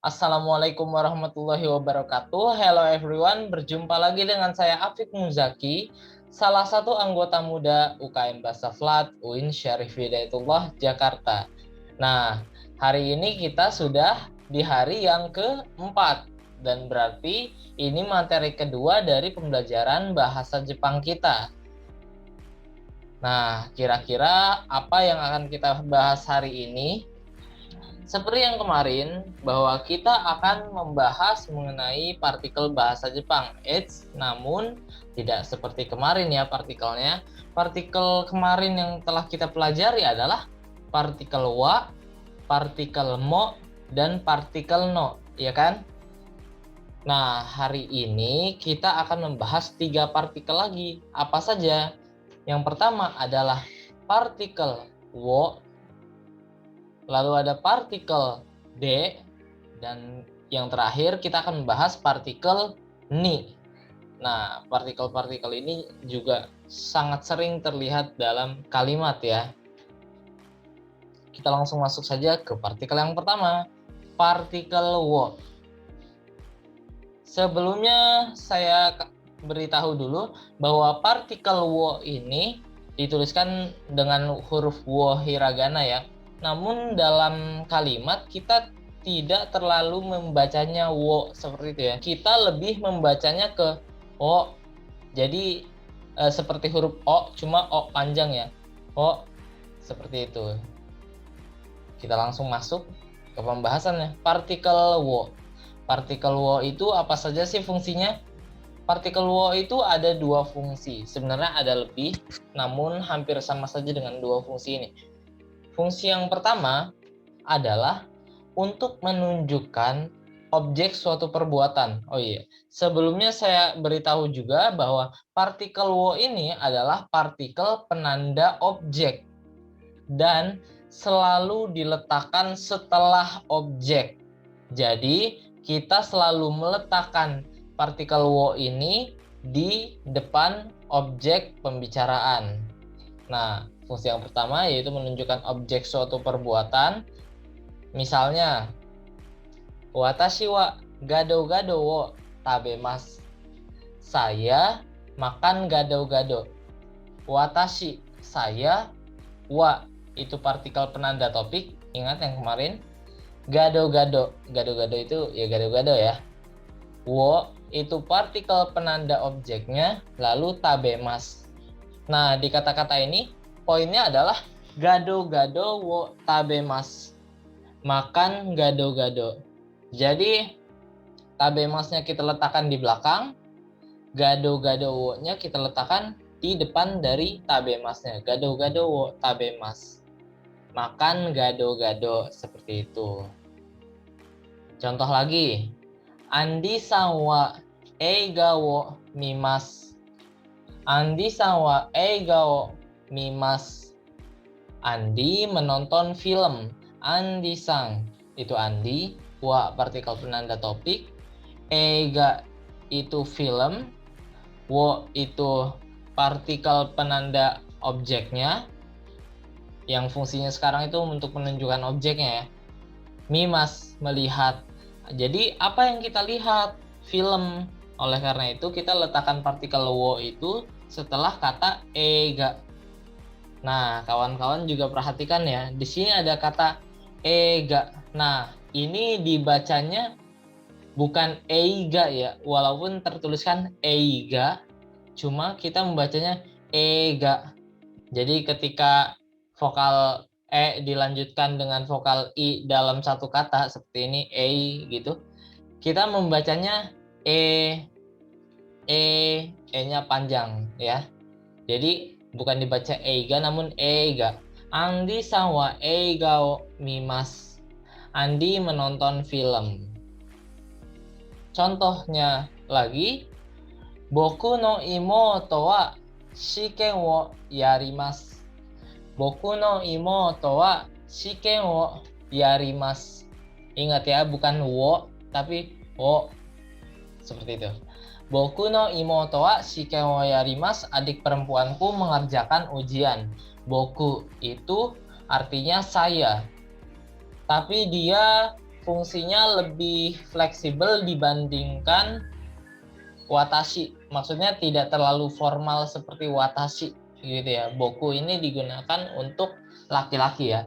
Assalamualaikum warahmatullahi wabarakatuh. Hello everyone, berjumpa lagi dengan saya Afik Muzaki, salah satu anggota muda UKM Bahasa Flat UIN Syarif Hidayatullah Jakarta. Nah, hari ini kita sudah di hari yang keempat dan berarti ini materi kedua dari pembelajaran bahasa Jepang kita. Nah, kira-kira apa yang akan kita bahas hari ini? Seperti yang kemarin, bahwa kita akan membahas mengenai partikel bahasa Jepang. Namun tidak seperti kemarin ya partikelnya. Partikel kemarin yang telah kita pelajari adalah partikel wa, partikel mo, dan partikel no, ya kan? Nah, hari ini kita akan membahas 3 partikel lagi. Apa saja? Yang pertama adalah partikel wo, lalu ada partikel D, dan yang terakhir kita akan membahas partikel ni. Nah, partikel-partikel ini juga sangat sering terlihat dalam kalimat ya. Kita langsung masuk saja ke partikel yang pertama, partikel wo. Sebelumnya saya beritahu dulu bahwa partikel wo ini dituliskan dengan huruf wo hiragana ya. Namun dalam kalimat kita tidak terlalu membacanya wo seperti itu ya. Kita lebih membacanya ke o. Jadi seperti huruf o, cuma o panjang ya. O, seperti itu. Kita langsung masuk ke pembahasannya. Partikel wo. Partikel wo itu apa saja sih fungsinya? Partikel wo itu ada 2 fungsi. Sebenarnya ada lebih, namun hampir sama saja dengan 2 fungsi ini. Fungsi yang pertama adalah untuk menunjukkan objek suatu perbuatan. Oh iya, sebelumnya saya beritahu juga bahwa partikel wo ini adalah partikel penanda objek dan selalu diletakkan setelah objek. Jadi, kita selalu meletakkan partikel wo ini di depan objek pembicaraan. Nah, fungsi yang pertama yaitu menunjukkan objek suatu perbuatan. Misalnya, watashi wa gado-gado wo tabemasu. Saya makan gado-gado. Watashi, saya. Wa, itu partikel penanda topik. Ingat yang kemarin? Gado-gado. Gado-gado itu ya gado-gado ya. Wo, itu partikel penanda objeknya. Lalu tabemasu. Nah, di kata-kata ini poinnya adalah gado-gado wo tabemasu. Makan gado-gado. Jadi tabemasnya kita letakkan di belakang, gado-gado wo-nya kita letakkan di depan dari tabemasnya. Gado-gado wo tabemasu. Makan gado-gado, seperti itu. Contoh lagi. Andi-san wa eiga wo mimasu. Andi-san wa eiga wo mimasu. Andi menonton film. Andi-san itu Andi, wa partikel penanda topik, eiga itu film, wo itu partikel penanda objeknya yang fungsinya sekarang itu untuk menunjukkan objeknya ya. Mimas, melihat. Jadi apa yang kita lihat? Film. Oleh karena itu kita letakkan partikel wo itu setelah kata eiga. Nah, kawan-kawan juga perhatikan ya. Di sini ada kata eiga. Nah, ini dibacanya bukan eiga ya. Walaupun tertuliskan eiga, cuma kita membacanya eiga. Jadi ketika vokal e dilanjutkan dengan vokal i dalam satu kata seperti ini, ei gitu, kita membacanya e-nya panjang ya. Jadi bukan dibaca eiga namun eiga. Andi-san wa eiga o mimasu. Andi menonton film. Contohnya lagi, boku no imoto wa shiken wo yarimasu. Boku no imoto wa shiken wo yarimasu. Ingat ya, bukan wo tapi wo. Seperti itu. Boku no imoto wa shiken wo yarimasu. Adik perempuanku mengerjakan ujian. Boku itu artinya saya. Tapi dia fungsinya lebih fleksibel dibandingkan watashi. Maksudnya tidak terlalu formal seperti watashi gitu ya. Boku ini digunakan untuk laki-laki ya.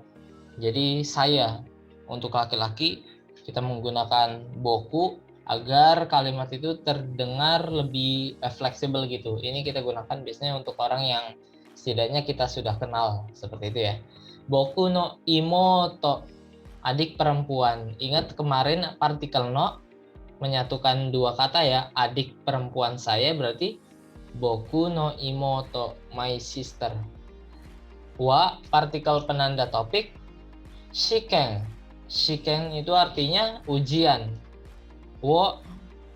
Jadi saya untuk laki-laki kita menggunakan boku agar kalimat itu terdengar lebih fleksibel gitu. Ini kita gunakan biasanya untuk orang yang setidaknya kita sudah kenal seperti itu ya. Boku no imoto, adik perempuan. Ingat kemarin partikel no menyatukan dua kata ya, adik perempuan saya berarti boku no imoto, my sister. Wa partikel penanda topik shiken. Shiken itu artinya ujian. Wo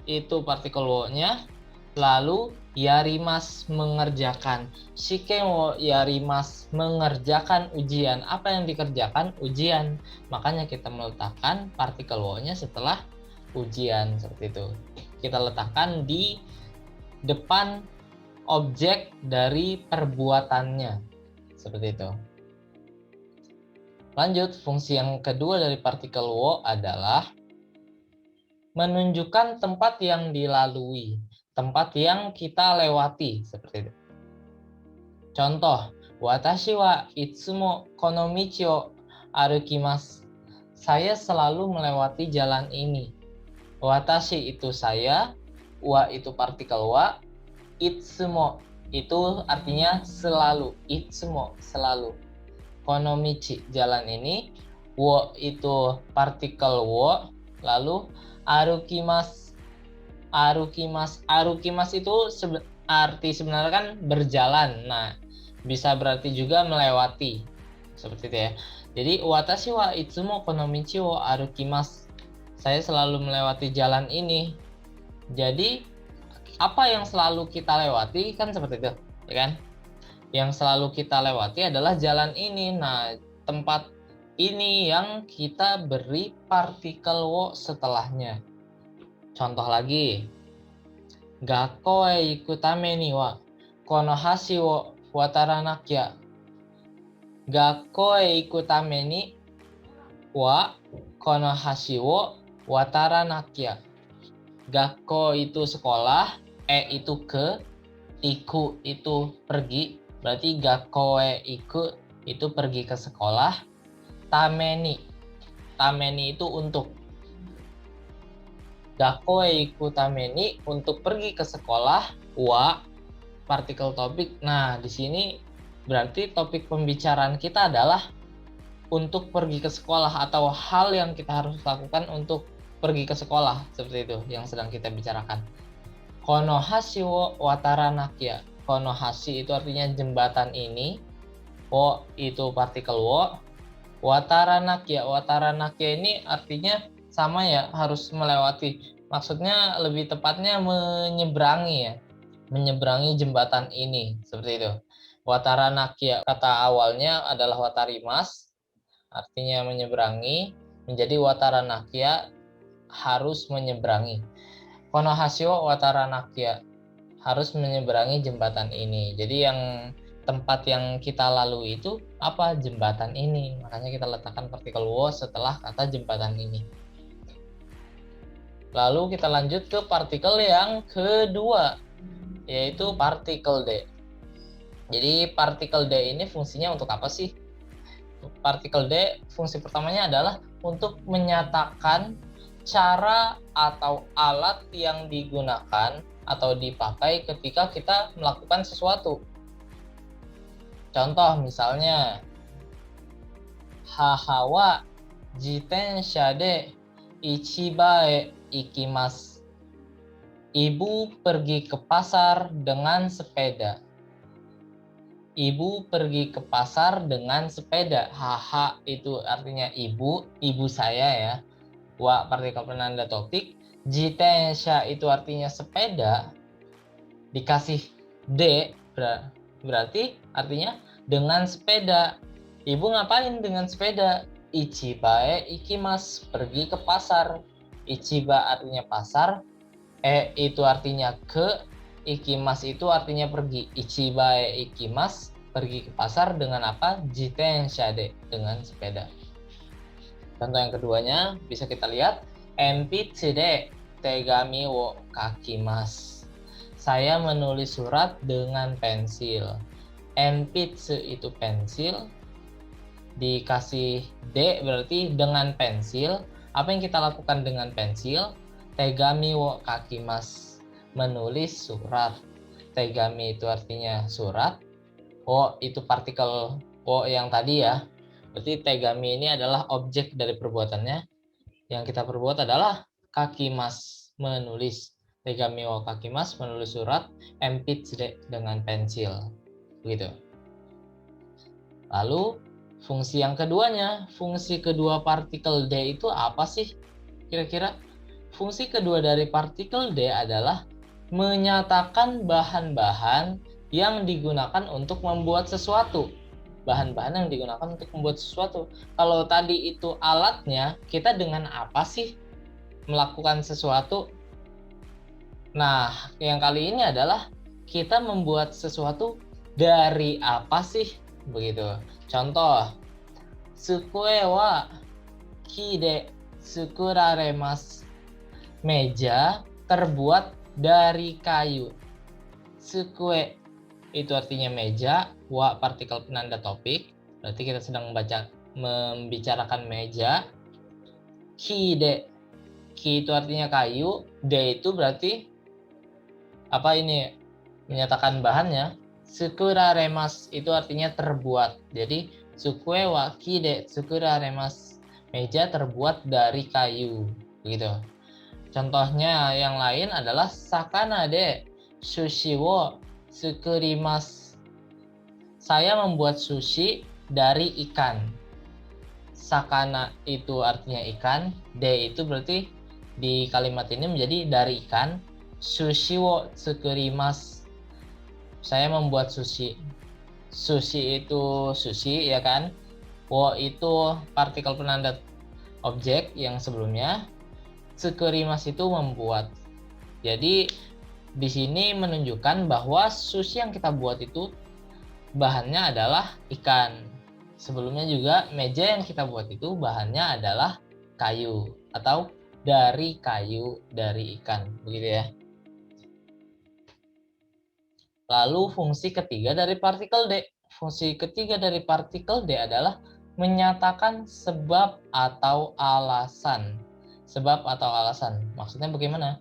itu partikel wo-nya, lalu yarimas mengerjakan. Shiken wo yarimas mengerjakan ujian. Apa yang dikerjakan? Ujian. Makanya kita meletakkan partikel wo-nya setelah ujian seperti itu. Kita letakkan di depan objek dari perbuatannya. Seperti itu. Lanjut, fungsi yang kedua dari partikel wo adalah menunjukkan tempat yang dilalui, tempat yang kita lewati, seperti itu. Contoh, watashi wa itsumo kono michi o arukimasu. Saya selalu melewati jalan ini. Watashi itu saya, wa itu partikel wa, itsumo itu artinya selalu, itsumo selalu. Konomichi jalan ini, wo itu partikel wo, lalu arukimasu. Arukimasu itu arti sebenarnya kan berjalan. Nah, bisa berarti juga melewati. Seperti itu ya. Jadi watashi wa itsumo konomichi wo arukimasu. Saya selalu melewati jalan ini. Jadi apa yang selalu kita lewati kan seperti itu, ya kan? Yang selalu kita lewati adalah jalan ini. Nah, tempat ini yang kita beri partikel wo setelahnya. Contoh lagi. Gakko e iku tame ni wa kono hashi wo wataranakya. Gakko e iku tame ni wa kono hashi wo wataranakya. Gakko itu sekolah, itu ke, iku itu pergi, berarti gakko iku itu pergi ke sekolah, tameni itu untuk. Gakko iku tameni untuk pergi ke sekolah, wa partikel topik. Nah, di sini berarti topik pembicaraan kita adalah untuk pergi ke sekolah atau hal yang kita harus lakukan untuk pergi ke sekolah, seperti itu yang sedang kita bicarakan. Konohashi wo wataranakya. Konohashi itu artinya jembatan ini. Wo itu partikel wo. Wataranakya. Wataranakya ini artinya sama ya, harus melewati. Maksudnya lebih tepatnya menyeberangi ya. Menyeberangi jembatan ini, seperti itu. Wataranakya kata awalnya adalah watarimas, artinya menyeberangi, menjadi wataranakya harus menyeberangi. Konohashi wo wataranakya harus menyeberangi jembatan ini. Jadi yang tempat yang kita lalui itu apa? Jembatan ini. Makanya kita letakkan partikel wo setelah kata jembatan ini. Lalu kita lanjut ke partikel yang kedua, yaitu partikel D. Jadi partikel D ini fungsinya untuk apa sih? Partikel D fungsi pertamanya adalah untuk menyatakan cara atau alat yang digunakan atau dipakai ketika kita melakukan sesuatu. Contoh misalnya, haha wa jitensha de ichiba e ikimasu. Ibu pergi ke pasar dengan sepeda. Ibu pergi ke pasar dengan sepeda. Haha itu artinya ibu saya ya. Wa partikel penanda topik, jitensha itu artinya sepeda, dikasih D berarti artinya dengan sepeda. Ibu ngapain dengan sepeda? Ichibae ikimasu, pergi ke pasar. Ichiba artinya pasar, itu artinya ke, ikimasu itu artinya pergi. Ichibae ikimasu, pergi ke pasar dengan apa? Jitensha de, dengan sepeda. Contoh yang keduanya bisa kita lihat, enpitsu de tegami wo kakimasu. Saya menulis surat dengan pensil. Enpitsu itu pensil, dikasih D berarti dengan pensil. Apa yang kita lakukan dengan pensil? Tegami wo kakimasu, menulis surat. Tegami itu artinya surat. Wo itu partikel wo yang tadi ya. Berarti tegami ini adalah objek dari perbuatannya. Yang kita perbuat adalah kakimasu, menulis. Tegami wo kakimasu, menulis surat. Enpitsu de dengan pensil. Begitu. Lalu fungsi yang keduanya, fungsi kedua partikel D itu apa sih kira-kira? Fungsi kedua dari partikel D adalah menyatakan bahan-bahan yang digunakan untuk membuat sesuatu. Bahan-bahan yang digunakan untuk membuat sesuatu. Kalau tadi itu alatnya, kita dengan apa sih melakukan sesuatu? Nah, yang kali ini adalah kita membuat sesuatu dari apa sih? Begitu. Contoh, sukue wa ki de tsukuraremasu. Meja terbuat dari kayu. Sukue itu artinya meja, wa partikel penanda topik, berarti kita sedang membicarakan meja. Ki itu artinya kayu, de itu berarti apa ini? Menyatakan bahannya. Tsukuraremasu itu artinya terbuat. Jadi sukue wa ki de tsukuraremasu. Meja terbuat dari kayu, begitu. Contohnya yang lain adalah sakana de sushi wo tsukurimasu. Saya membuat sushi dari ikan. Sakana itu artinya ikan, de itu berarti di kalimat ini menjadi dari ikan. Sushi wo tsukurimasu. Saya membuat sushi. Sushi itu sushi ya kan? Wo itu partikel penanda objek yang sebelumnya. Tsukurimasu itu membuat. Jadi di sini menunjukkan bahwa sushi yang kita buat itu bahannya adalah ikan. Sebelumnya juga meja yang kita buat itu bahannya adalah kayu atau dari kayu, dari ikan, begitu ya. Lalu fungsi ketiga dari partikel D. Fungsi ketiga dari partikel D adalah menyatakan sebab atau alasan. Sebab atau alasan. Maksudnya bagaimana?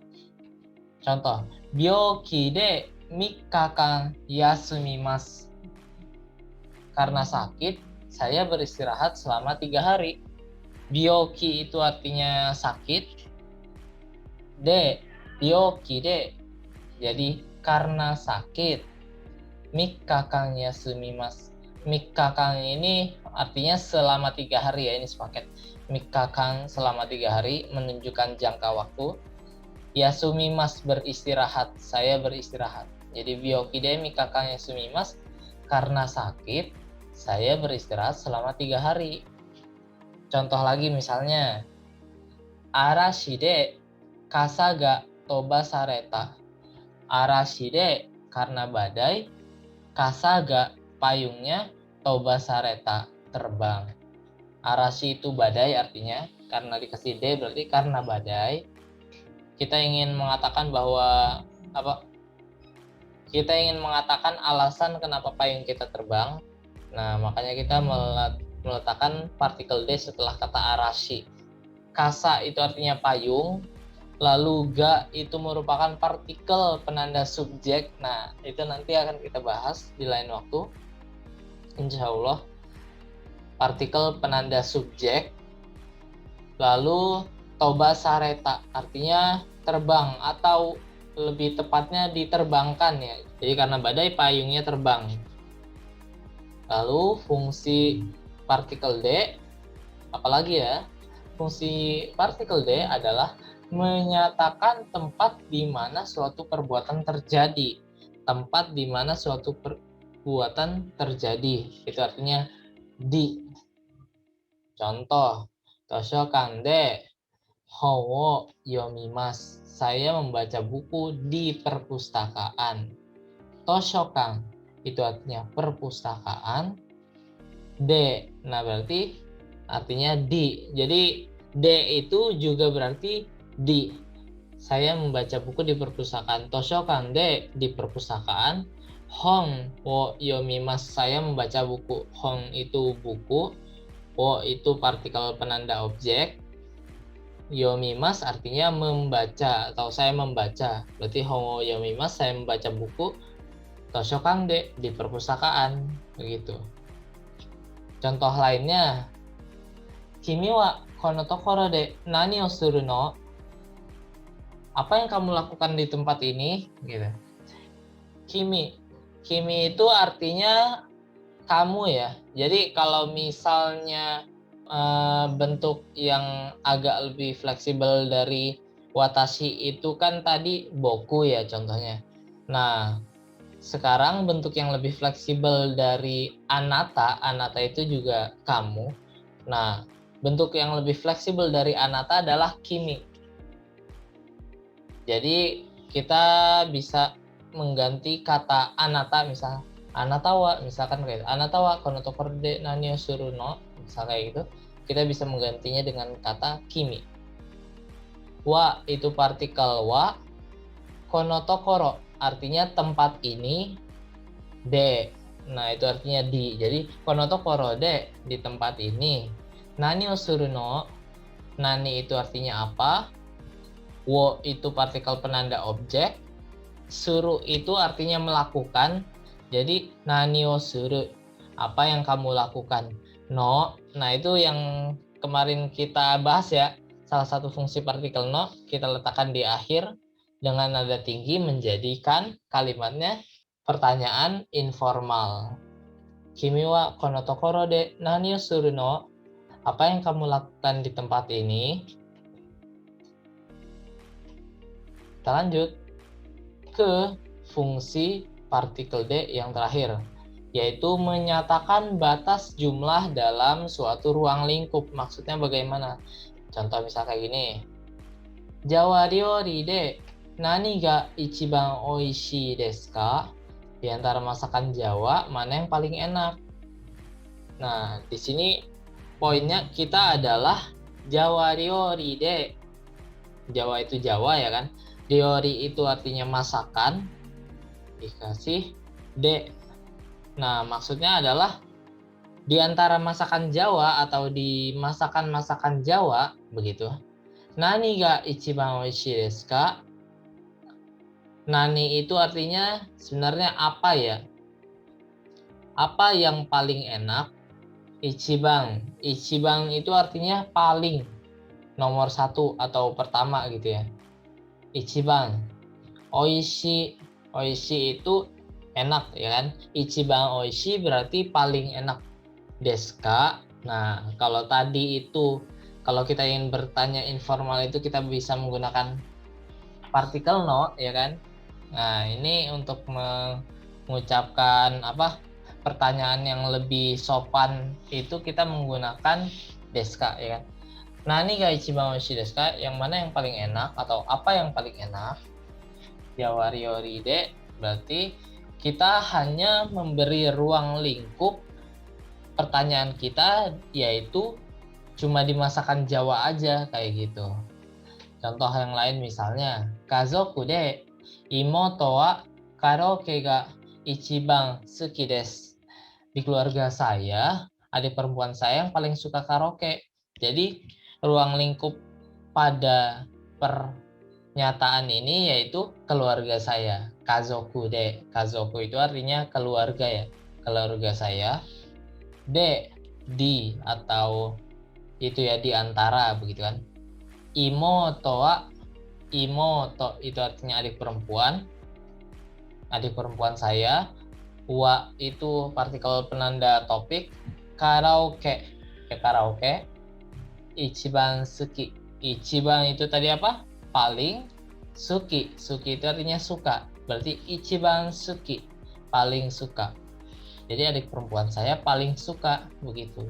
Contoh, byoki de 3 日間 yasumimasu. Karena sakit, saya beristirahat selama 3 hari. Byoki itu artinya sakit. Byoki de. Jadi karena sakit. 3 日間 yasumimasu. 3 日間 ini artinya selama 3 hari ya, ini sepaket. 3 日間 selama 3 hari menunjukkan jangka waktu. Yasumimasu beristirahat, saya beristirahat. Jadi byoki de 3 日間 yasumimasu, karena sakit saya beristirahat selama 3 hari. Contoh lagi misalnya, arashi de kasa ga tobasareta. Arashi de karena badai, kasa ga payungnya, tobasareta terbang. Arashi itu badai artinya, karena dikasih de berarti karena badai. Kita ingin mengatakan bahwa apa? Kita ingin mengatakan alasan kenapa payung kita terbang. Nah, makanya kita meletakkan partikel D setelah kata arashi. Kasa itu artinya payung, lalu ga itu merupakan partikel penanda subjek. Nah, itu nanti akan kita bahas di lain waktu. Insya Allah. Partikel penanda subjek. Lalu tobasareta artinya terbang atau lebih tepatnya diterbangkan ya. Jadi karena badai payungnya terbang. Lalu fungsi partikel D apalagi ya? Fungsi partikel D adalah menyatakan tempat di mana suatu perbuatan terjadi. Tempat di mana suatu perbuatan terjadi. Itu artinya di. Contoh, toshokan de hon wo yomimasu. Saya membaca buku di perpustakaan. Toshokan itu artinya perpustakaan. De, nah berarti artinya di. Jadi de itu juga berarti di. Saya membaca buku di perpustakaan. Toshokan de di perpustakaan. Hon wo yomimasu, saya membaca buku. Hon itu buku. Wo itu partikel penanda objek. Yomimasu artinya membaca atau saya membaca. Berarti hon wo yomimasu, saya membaca buku. Toshokan de di perpustakaan. Begitu. Contoh lainnya, Kimi wa kono tokoro de nani o suru no? Apa yang kamu lakukan di tempat ini? Gitu. Kimi. Kimi itu artinya kamu ya. Jadi kalau misalnya bentuk yang agak lebih fleksibel dari watashi itu kan tadi boku ya contohnya. Nah, sekarang bentuk yang lebih fleksibel dari anata, anata itu juga kamu. Nah, bentuk yang lebih fleksibel dari anata adalah kimi. Jadi kita bisa mengganti kata anata, misal anata wa, misalkan kayak anata wa kono tokoro de nani o suru no, misal kayak gitu. Kita bisa menggantinya dengan kata kimi. Wa itu partikel wa, kono tokoro artinya tempat ini, de. Nah, itu artinya di. Jadi kono tokoro de di tempat ini. Nani o suru no, nani itu artinya apa? Wo itu partikel penanda objek. Suru itu artinya melakukan. Jadi nani o suru, apa yang kamu lakukan. No, nah itu yang kemarin kita bahas ya. Salah satu fungsi partikel no kita letakkan di akhir dengan nada tinggi menjadikan kalimatnya pertanyaan informal. Kimi wa kono tokoro de nani o suru no? Apa yang kamu lakukan di tempat ini? Kita lanjut ke fungsi partikel D yang terakhir, yaitu menyatakan batas jumlah dalam suatu ruang lingkup. Maksudnya bagaimana? Contoh misal kayak gini. Jawa ryori de nani ga ichiban oishii desu ka? Di antara masakan Jawa, mana yang paling enak? Nah, di sini poinnya kita adalah Jawa ryori de. Jawa itu Jawa ya kan? Ryori itu artinya masakan, dikasih de. Nah, maksudnya adalah di antara masakan Jawa atau di masakan-masakan Jawa, begitu. Nani ga ichiban oishii desu ka? Nani itu artinya sebenarnya apa ya? Apa yang paling enak? Ichiban. Ichiban itu artinya paling, nomor satu atau pertama gitu ya. Ichiban. Oishi. Oishi itu enak ya kan. Ichiban oishi berarti paling enak. Deska. Nah, kalau tadi itu kalau kita ingin bertanya informal itu kita bisa menggunakan partikel no ya kan. Nah, ini untuk mengucapkan pertanyaan yang lebih sopan itu kita menggunakan deska ya kan. Nani ga ichiban oishii desu ka? Yang mana yang paling enak atau apa yang paling enak? Jawa ryori de berarti kita hanya memberi ruang lingkup pertanyaan kita, yaitu cuma di masakan Jawa aja kayak gitu. Contoh yang lain misalnya, kazoku de imoto wa karaoke ga ichiban suki desu. Di keluarga saya, adik perempuan saya yang paling suka karaoke. Jadi ruang lingkup pada pernyataan ini yaitu keluarga saya. Kazoku de. Kazoku itu artinya keluarga ya. Keluarga saya. De, di atau itu ya di antara begitu kan. Imoto wa, imoto itu artinya adik perempuan. Adik perempuan saya. Wa itu partikel penanda topik. Karaoke. Karaoke. Ichiban suki. Ichiban itu tadi apa? Paling. Suki. Suki itu artinya suka. Berarti ichiban suki. Paling suka. Jadi adik perempuan saya paling suka begitu.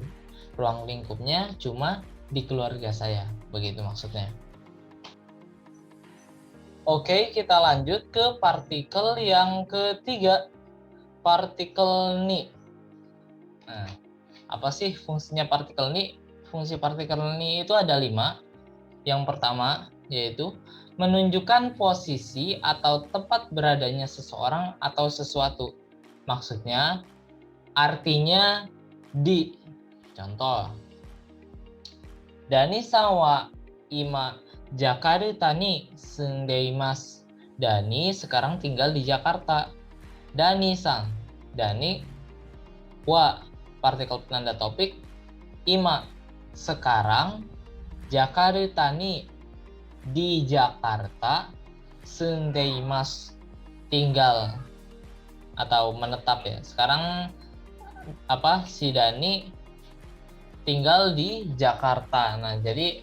Ruang lingkupnya cuma di keluarga saya. Begitu maksudnya. Oke, kita lanjut ke partikel yang ketiga. Partikel ni. Nah, apa sih fungsinya partikel ni? fungsi partikel ni itu ada 5. Yang pertama yaitu menunjukkan posisi atau tempat beradanya seseorang atau sesuatu. Maksudnya artinya di. Contoh, Dani-san wa ima Jakarta ni sundeimasu. Dani sekarang tinggal di Jakarta. Dani-san, Dani wa partikel penanda topik, ima sekarang, Jakarta ni di Jakarta, sundeimasu tinggal atau menetap ya. Sekarang si Dani tinggal di Jakarta. Nah, jadi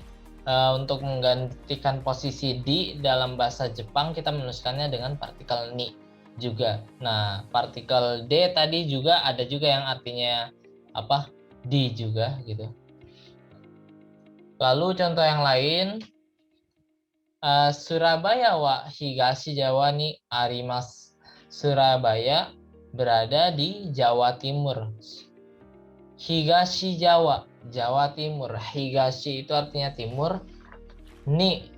untuk menggantikan posisi di dalam bahasa Jepang kita menuliskannya dengan partikel ni juga. Nah, partikel D tadi juga ada juga yang artinya di juga gitu. Lalu contoh yang lain, Surabaya wa Higashi Jawa ni arimasu. Surabaya berada di Jawa Timur. Higashi Jawa, Jawa Timur. Higashi itu artinya timur. Ni,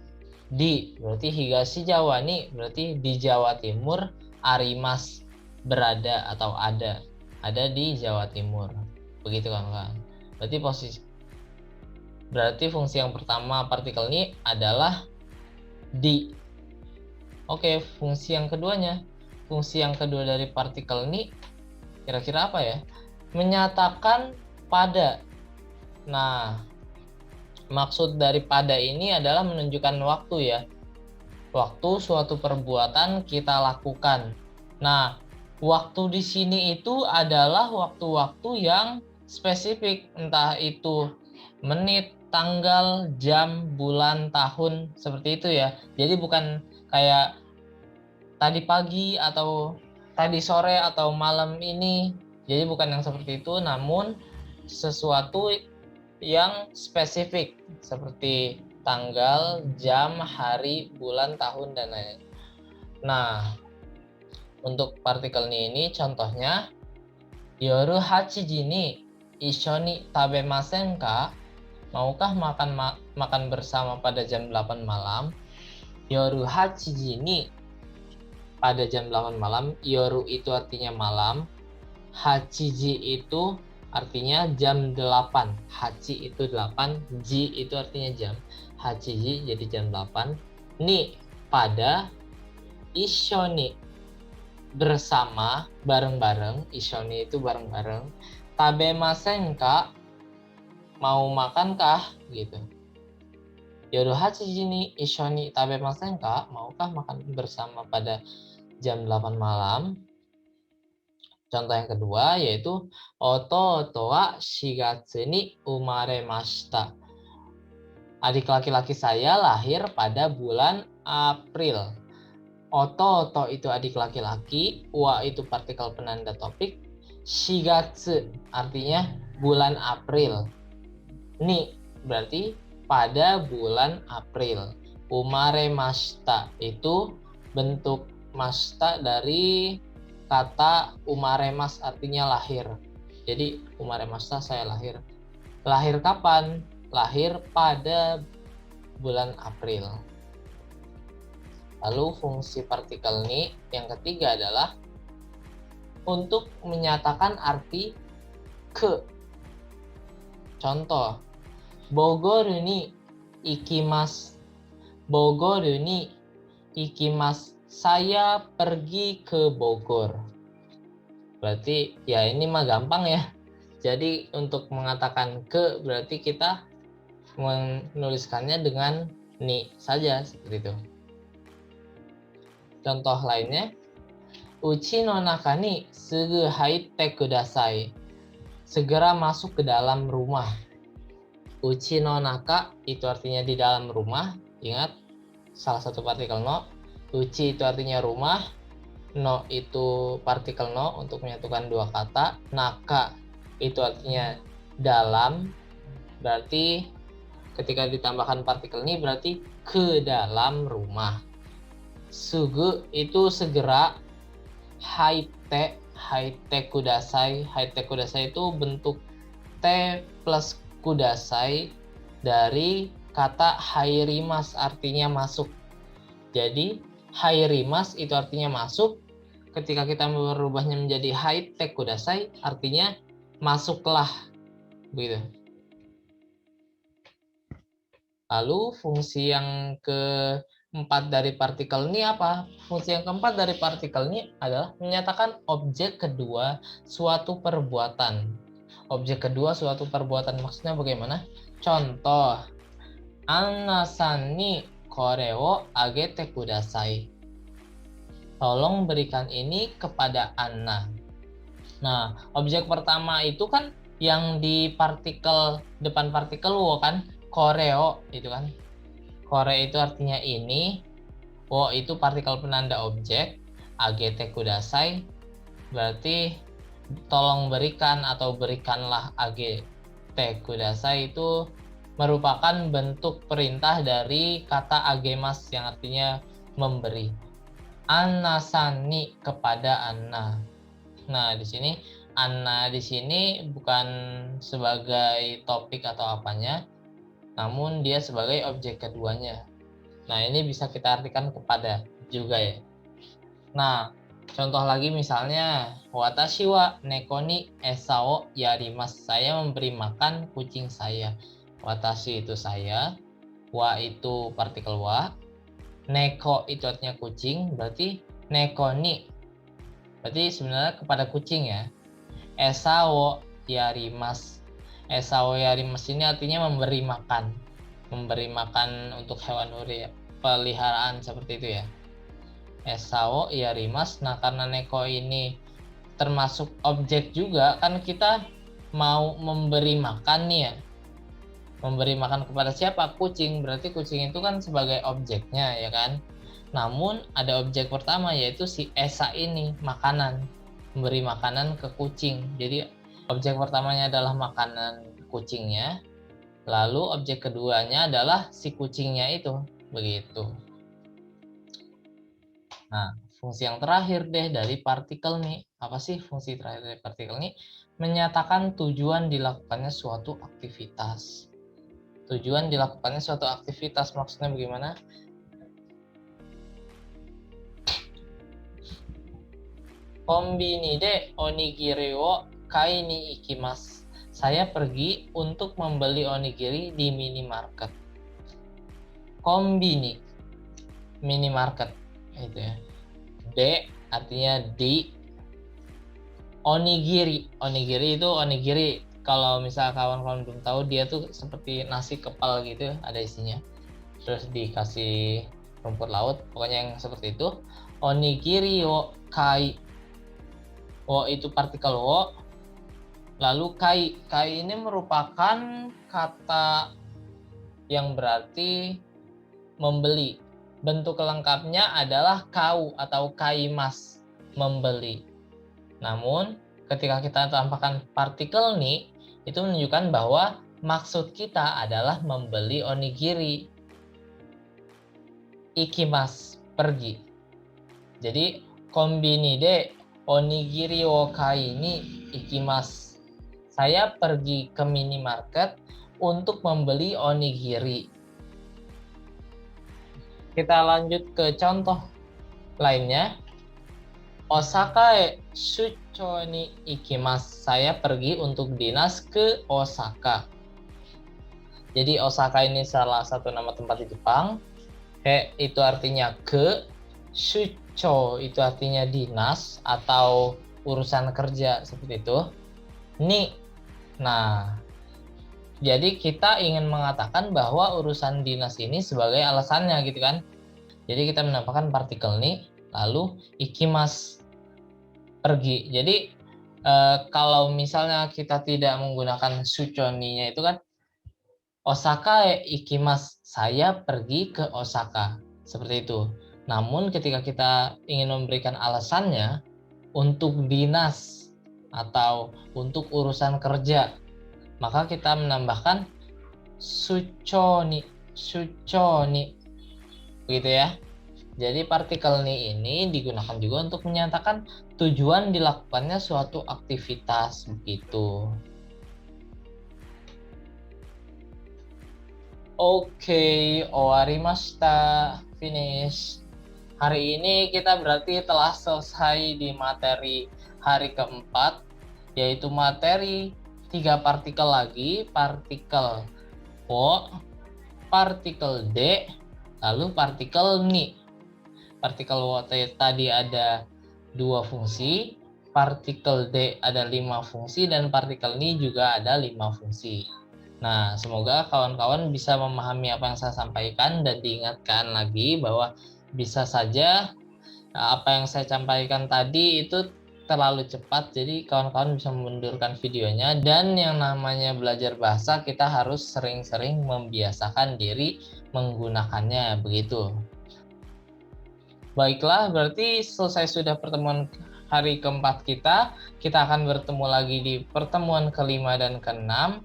di. Berarti Higashi Jawa ni berarti di Jawa Timur. Arimas, berada atau ada. Ada di Jawa Timur. Begitu kawan-kawan. Berarti fungsi yang pertama partikel ni adalah di. Oke, fungsi yang keduanya. Fungsi yang kedua dari partikel ni kira-kira apa ya? Menyatakan pada. Nah, maksud dari pada ini adalah menunjukkan waktu ya. Waktu suatu perbuatan kita lakukan. Nah, waktu di sini itu adalah waktu-waktu yang spesifik, entah itu menit, tanggal, jam, bulan, tahun, seperti itu ya. Jadi bukan kayak tadi pagi atau tadi sore atau malam ini. Jadi bukan yang seperti itu, namun sesuatu yang spesifik seperti tanggal, jam, hari, bulan, tahun, dan lain-lain. Nah, untuk partikel ini contohnya, Yoru 8 ji ni issho ni tabemasen ka? Maukah makan bersama pada jam 8 malam? Yoru 8 ji ni, pada jam 8 malam. Yoru itu artinya malam. Hachiji itu artinya jam 8. Hachi itu 8, ji itu artinya jam. Hachiji jadi jam 8. Ni pada, issho ni bersama, bareng-bareng. Issho ni itu bareng-bareng. Tabemasen ka, mau makankah gitu. Yoru 8 ji ni issho ni tabemasen ka, maukah makan bersama pada jam 8 malam. Contoh yang kedua yaitu Ototo wa 4 gatsu ni umaremashita. Adik laki-laki saya lahir pada bulan April. Ototo itu adik laki-laki, wa itu partikel penanda topik, 4 gatsu artinya bulan April. Ni berarti pada bulan April. Umaremashita itu bentuk mashita dari kata umaremas artinya lahir. Jadi umaremashita saya lahir. Lahir kapan? Lahir pada bulan April. Lalu fungsi partikel ni yang ketiga adalah untuk menyatakan arti ke. Contoh, Bogor ni ikimasu. Bogor ni ikimasu. Saya pergi ke Bogor. Berarti ya ini mah gampang ya. Jadi untuk mengatakan ke berarti kita menuliskannya dengan ni saja seperti itu. Contoh lainnya, uchi no naka ni sugu haitte kudasai. Segera masuk ke dalam rumah. Uchi no naka itu artinya di dalam rumah. Ingat salah satu partikel no. Uchi itu artinya rumah, no itu partikel no untuk menyatukan dua kata, naka itu artinya dalam, berarti ketika ditambahkan partikel ini berarti ke dalam rumah. Sugu itu segera, haite kudasai. Haite kudasai itu bentuk T plus kudasai dari kata hairimas, artinya masuk. Jadi hairimas itu artinya masuk. Ketika kita merubahnya menjadi haite kudasai, artinya masuklah, begitu. Lalu fungsi yang keempat dari partikel ini apa? Fungsi yang keempat dari partikel ini adalah menyatakan objek kedua suatu perbuatan. Objek kedua suatu perbuatan maksudnya bagaimana? Contoh, Anna-san ni kore wo agete kudasai. Tolong berikan ini kepada Anna. Nah, objek pertama itu kan yang di partikel, depan partikel wo kan, koreo itu kan. Kore itu artinya ini, wo itu partikel penanda objek, agete kudasai berarti tolong berikan atau berikanlah, agete kudasai itu merupakan bentuk perintah dari kata agemas yang artinya memberi. Anna-san ni kepada Anna. Nah, di sini Anna di sini bukan sebagai topik atau apanya, namun dia sebagai objek keduanya. Nah, ini bisa kita artikan kepada juga ya. Nah, contoh lagi misalnya, watashi wa neko ni esa o yarimasu. Saya memberi makan kucing saya. Watashi itu saya, wa itu partikel wa, neko itu artinya kucing, berarti neko ni. Berarti sebenarnya kepada kucing ya. Esa wo yarimasu. Esa wo yarimasu ini artinya memberi makan. Memberi makan untuk hewan peliharaan seperti itu ya. Esa wo yarimasu. Nah, karena neko ini termasuk objek juga, kan kita mau memberi makan nih ya. Memberi makan kepada siapa? Kucing. Berarti kucing itu kan sebagai objeknya ya kan. Namun ada objek pertama yaitu si esa ini, makanan. Memberi makanan ke kucing. Jadi objek pertamanya adalah makanan kucingnya. Lalu objek keduanya adalah si kucingnya itu. Begitu. Nah, fungsi yang terakhir deh dari partikel nih. Apa sih fungsi terakhir dari partikel ini? Menyatakan tujuan dilakukannya suatu aktivitas. Tujuan dilakukannya suatu aktivitas maksudnya bagaimana? Kombini de onigiri wo kai ni ikimasu. Saya pergi untuk membeli onigiri di minimarket. Kombini, minimarket itu ya. De artinya di. Onigiri, onigiri itu onigiri. Kalau misal kawan-kawan belum tahu, dia tuh seperti nasi kepal gitu, ada isinya. Terus dikasih rumput laut, pokoknya yang seperti itu. Onigiri wo kai. Wo itu partikel wo. Lalu kai. Kai ini merupakan kata yang berarti membeli. Bentuk lengkapnya adalah kau atau kaimas, membeli. Namun ketika kita tambahkan partikel ni, itu menunjukkan bahwa maksud kita adalah membeli onigiri. Ikimasu, pergi. Jadi kombini de onigiri wo kai ni ikimasu. Saya pergi ke minimarket untuk membeli onigiri. Kita lanjut ke contoh lainnya. Osaka e shucho ni ikimasu. Saya pergi untuk dinas ke Osaka. Jadi Osaka ini salah satu nama tempat di Jepang. He itu artinya ke. Shucho itu artinya dinas atau urusan kerja seperti itu. Ni. Nah, jadi kita ingin mengatakan bahwa urusan dinas ini sebagai alasannya gitu kan. Jadi kita menambahkan partikel ni, lalu ikimasu, pergi. Jadi kalau misalnya kita tidak menggunakan shucho ni-nya itu kan Osaka e ikimasu, saya pergi ke Osaka. Seperti itu. Namun ketika kita ingin memberikan alasannya untuk dinas atau untuk urusan kerja, maka kita menambahkan shucho ni, begitu ya. Jadi partikel ni ini digunakan juga untuk menyatakan tujuan dilakukannya suatu aktivitas, begitu. Oke, owarimashita. Finish. Hari ini kita berarti telah selesai di materi hari keempat, yaitu materi 3 partikel lagi, partikel wo, partikel D, lalu partikel ni. Partikel wo tadi ada 2 fungsi, partikel D ada 5 fungsi, dan partikel ni juga ada 5 fungsi. Nah, semoga kawan-kawan bisa memahami apa yang saya sampaikan dan diingatkan lagi bahwa bisa saja apa yang saya sampaikan tadi itu terlalu cepat, jadi kawan-kawan bisa memundurkan videonya. Dan yang namanya belajar bahasa, kita harus sering-sering membiasakan diri menggunakannya, begitu. Baiklah, berarti selesai sudah pertemuan hari keempat kita. Kita akan bertemu lagi di pertemuan kelima dan keenam.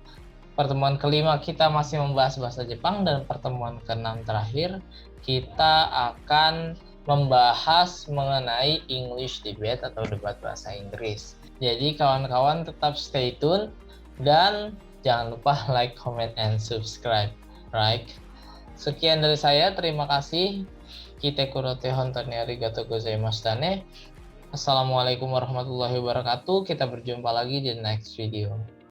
Pertemuan kelima kita masih membahas bahasa Jepang, dan pertemuan keenam terakhir kita akan membahas mengenai English debate atau debat bahasa Inggris. Jadi kawan-kawan tetap stay tune dan jangan lupa like, comment, and subscribe. Right? Sekian dari saya, terima kasih. Kite kurote hontoni arigatou gozaimashita ne. Assalamualaikum warahmatullahi wabarakatuh. Kita berjumpa lagi di next video.